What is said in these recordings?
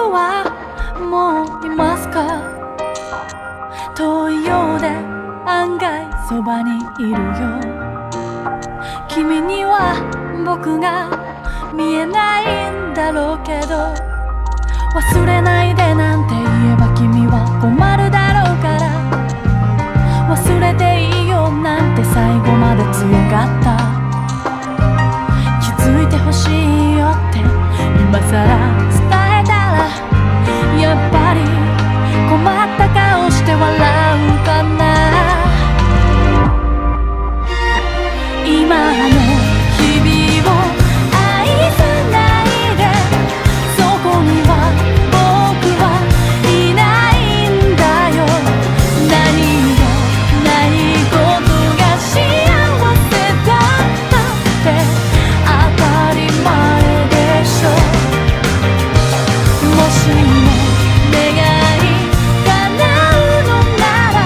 人はもういますか？遠いようで案外そばにいるよ。君には僕が見えないんだろうけど、忘れないでなんて言えば君は困るだろうから、忘れていいよなんて最後まで強かった。気づいてほしいよって今さら伝えたら、やっぱり困った顔して笑うかな。今の日々を愛さないで、そこには僕はいないんだよ。何もないことが幸せだったって当たり前でしょ。もしも願い叶うのなら、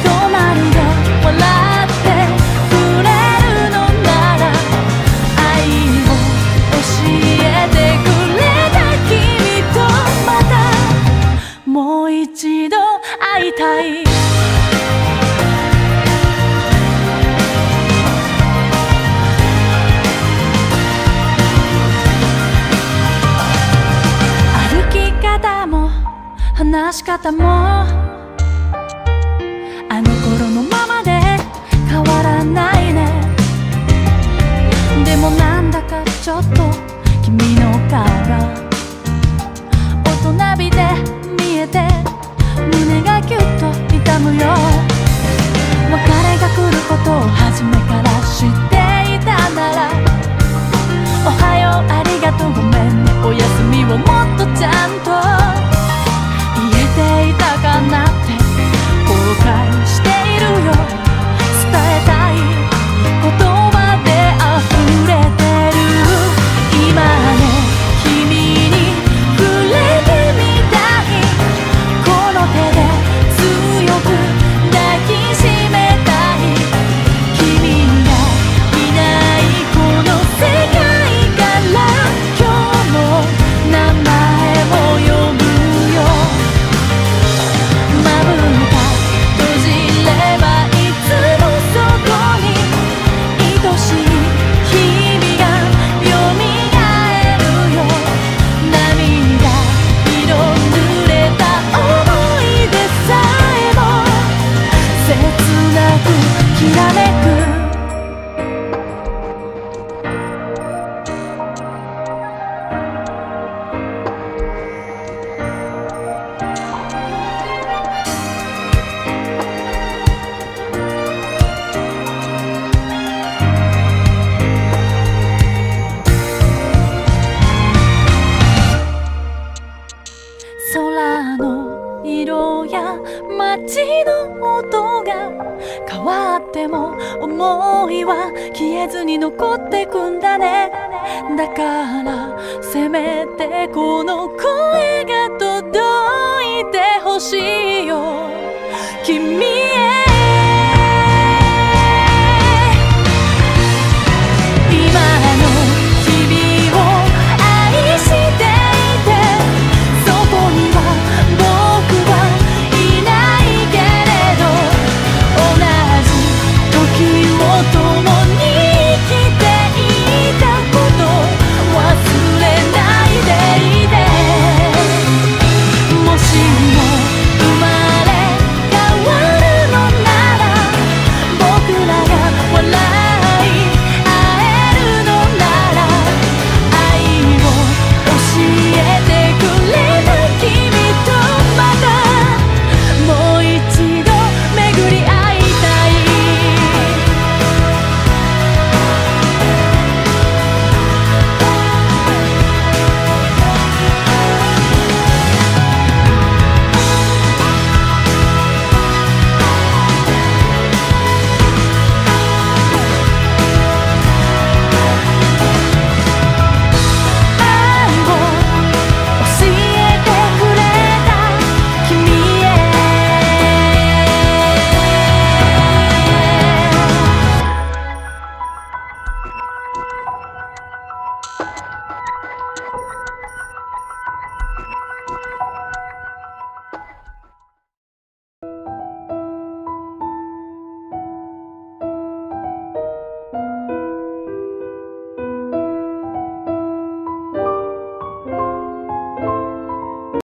止まるよ笑ってくれるのなら、愛を教えてくれた君とまたもう一度会いたい。歩き方も話し方もあの頃のままで変わらないね。でもなんだかちょっと君の顔が大人びて見えて胸がキュッと痛むよ。別れが来ることを初めから知っていたなら、おはようありがとうごめんねおやすみをもっとちゃんと言えていたかなって後悔しているよ。伝えたい言葉で溢れてる。今の君に触れてみたい。この手で強く抱きしめたい。君がいないこの世界から今日も名前を呼ぶよ。まぶた閉じればいつもそこに愛しい日々がよみがえるよ。涙色濡れた想い出さえも切なくきらめく。空の色や街の音が変わっても思いは消えずに残ってくんだね。だからせめてこの声が届いてほしいよ。君